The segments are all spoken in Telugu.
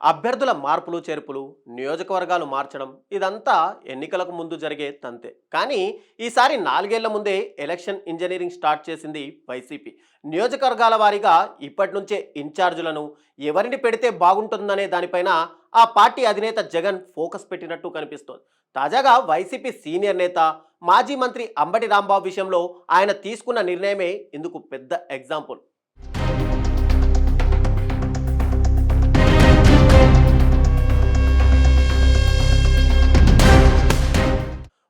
అభ్యర్థుల మార్పులు చేర్పులు, నియోజకవర్గాలు మార్చడం ఇదంతా ఎన్నికలకు ముందు జరిగే తంతే. కానీ ఈసారి 4 ఏళ్ల ముందే ఎలక్షన్ ఇంజనీరింగ్ స్టార్ట్ చేసింది వైసీపీ. నియోజకవర్గాల వారీగా ఇప్పటి నుంచే ఇన్ఛార్జీలను ఎవరిని పెడితే బాగుంటుందనే దానిపైన ఆ పార్టీ అధినేత జగన్ ఫోకస్ పెట్టినట్టు కనిపిస్తోంది. తాజాగా వైసీపీ సీనియర్ నేత, మాజీ మంత్రి అంబటి రాంబాబు విషయంలో ఆయన తీసుకున్న నిర్ణయమే ఇందుకు పెద్ద ఎగ్జాంపుల్.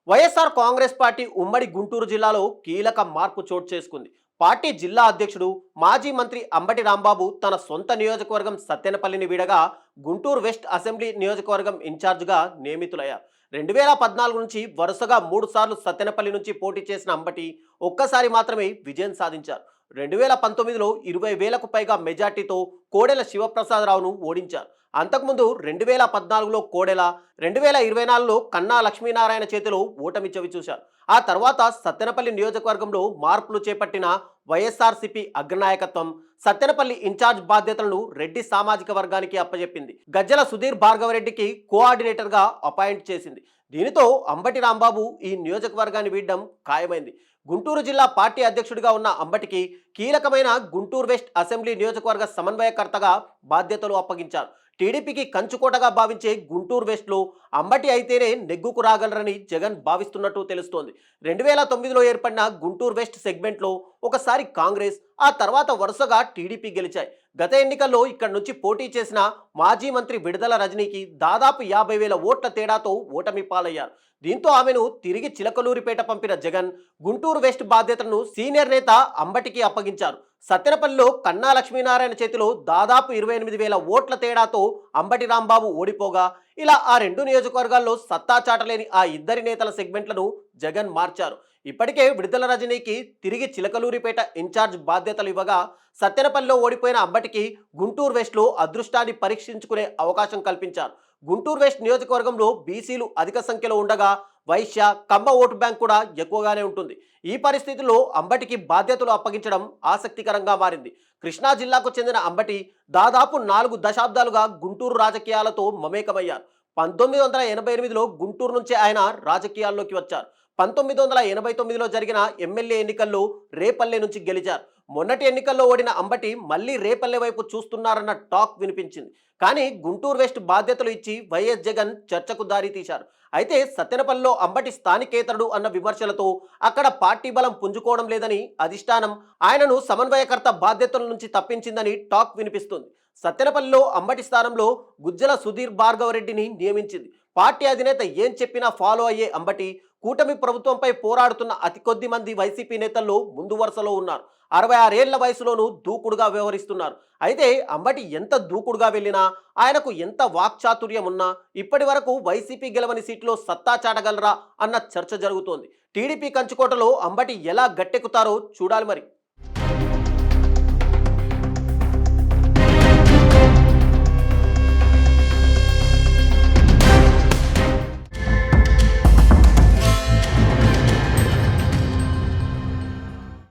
వైఎస్ఆర్ కాంగ్రెస్ పార్టీ ఉమ్మడి గుంటూరు జిల్లాలో కీలక మార్పు చోటు చేసుకుంది. పార్టీ జిల్లా అధ్యక్షుడు, మాజీ మంత్రి అంబటి రాంబాబు తన సొంత నియోజకవర్గం సత్తెనపల్లిని వీడగా గుంటూరు వెస్ట్ అసెంబ్లీ నియోజకవర్గం ఇన్ఛార్జిగా నియమితులయ్యారు. 2014 నుంచి వరుసగా 3 సార్లు సత్తెనపల్లి నుంచి పోటీ చేసిన అంబటి ఒక్కసారి మాత్రమే విజయం సాధించారు. 2019లో 20,000కు పైగా మెజార్టీతో కోడెల శివప్రసాదరావును ఓడించారు. అంతకుముందు 2014లో కోడెల, 2024లో కన్నా లక్ష్మీనారాయణ చేతిలో ఓటమి చవిచూశారు. ఆ తర్వాత సత్తెనపల్లి నియోజకవర్గంలో మార్పులు చేపట్టిన వైఎస్ఆర్సీపీ అగ్రనాయకత్వం సత్తెనపల్లి ఇన్ఛార్జ్ బాధ్యతలను రెడ్డి సామాజిక వర్గానికి అప్పజెప్పింది. గజ్జల సుధీర్ భార్గవరెడ్డికి కోఆర్డినేటర్గా అపాయింట్ చేసింది. దీనితో అంబటి రాంబాబు ఈ నియోజకవర్గాన్ని వీడడం ఖాయమైంది. గుంటూరు జిల్లా పార్టీ అధ్యక్షుడిగా ఉన్న అంబటికి కీలకమైన గుంటూరు వెస్ట్ అసెంబ్లీ నియోజకవర్గ సమన్వయకర్తగా బాధ్యతలు అప్పగించారు. టీడీపీకి కంచుకోటగా భావించే గుంటూరు వెస్ట్లో అంబటి అయితేనే నెగ్గుకు రాగలరని జగన్ భావిస్తున్నట్టు తెలుస్తోంది. 2009లో ఏర్పడిన గుంటూరు వెస్ట్ సెగ్మెంట్లో ఒకసారి కాంగ్రెస్, ఆ తర్వాత వరుసగా టీడీపీ గెలిచాయి. గత ఎన్నికల్లో ఇక్కడి నుంచి పోటీ చేసిన మాజీ మంత్రి విడుదల రజనీకి దాదాపు 50,000 ఓట్ల తేడాతో ఓటమి పాలయ్యారు. దీంతో ఆమెను తిరిగి చిలకలూరిపేట పంపిన జగన్ గుంటూరు వెస్ట్ బాధ్యతలను సీనియర్ నేత అంబటికి అప్పగించారు. సత్తెనపల్లిలో కన్నా లక్ష్మీనారాయణ చేతిలో దాదాపు 28,000 ఓట్ల తేడాతో అంబటి రాంబాబు ఓడిపోగా, ఇలా ఆ 2 నియోజకవర్గాల్లో సత్తా చాటలేని ఆ ఇద్దరి నేతల సెగ్మెంట్లను జగన్ మార్చారు. ఇప్పటికే విడుదల రజనీకి తిరిగి చిలకలూరిపేట ఇన్ఛార్జ్ బాధ్యతలు ఇవ్వగా, సత్తెనపల్లిలో ఓడిపోయిన అంబటికి గుంటూరు వెస్ట్లో అదృష్టాన్ని పరీక్షించుకునే అవకాశం కల్పించారు. గుంటూరు వెస్ట్ నియోజకవర్గంలో బీసీలు అధిక సంఖ్యలో ఉండగా వైశ్య, కమ్మ ఓటు బ్యాంక్ కూడా ఎక్కువగానే ఉంటుంది. ఈ పరిస్థితుల్లో అంబటికి బాధ్యతలు అప్పగించడం ఆసక్తికరంగా మారింది. కృష్ణా జిల్లాకు చెందిన అంబటి దాదాపు 4 దశాబ్దాలుగా గుంటూరు రాజకీయాలతో మమేకమయ్యారు. 1988లో గుంటూరు నుంచే ఆయన రాజకీయాల్లోకి వచ్చారు. 1989లో జరిగిన ఎమ్మెల్యే ఎన్నికల్లో రేపల్లె నుంచి గెలిచారు. మొన్నటి ఎన్నికల్లో ఓడిన అంబటి మళ్లీ రేపల్లె వైపు చూస్తున్నారన్న టాక్ వినిపించింది. కానీ గుంటూరు వెస్ట్ బాధ్యతలు ఇచ్చి వైఎస్ జగన్ చర్చకు దారి తీశారు. అయితే సత్తెనపల్లిలో అంబటి స్థానికేతరుడు అన్న విమర్శలతో అక్కడ పార్టీ బలం పుంజుకోవడం లేదని అధిష్టానం ఆయనను సమన్వయకర్త బాధ్యతల నుంచి తప్పించిందని టాక్ వినిపిస్తుంది. సత్తెనపల్లిలో అంబటి స్థానంలో గుజ్జల సుధీర్ భార్గవరెడ్డిని నియమించింది. పార్టీ అధినేత ఏం చెప్పినా ఫాలో అయ్యే అంబటి కూటమి ప్రభుత్వంపై పోరాడుతున్న అతి కొద్ది మంది వైసీపీ నేతల్లో ముందు వరుసలో ఉన్నారు. 66 ఏళ్ల వయసులోనూ దూకుడుగా వ్యవహరిస్తున్నారు. అయితే అంబటి ఎంత దూకుడుగా వెళ్ళినా, ఆయనకు ఎంత వాక్చాతుర్యం ఉన్నా ఇప్పటి వరకు వైసీపీ గెలవని సీట్లో సత్తా చాటగలరా అన్న చర్చ జరుగుతోంది. టీడీపీ కంచుకోటలో అంబటి ఎలా గట్టెక్కుతారో చూడాలి మరి.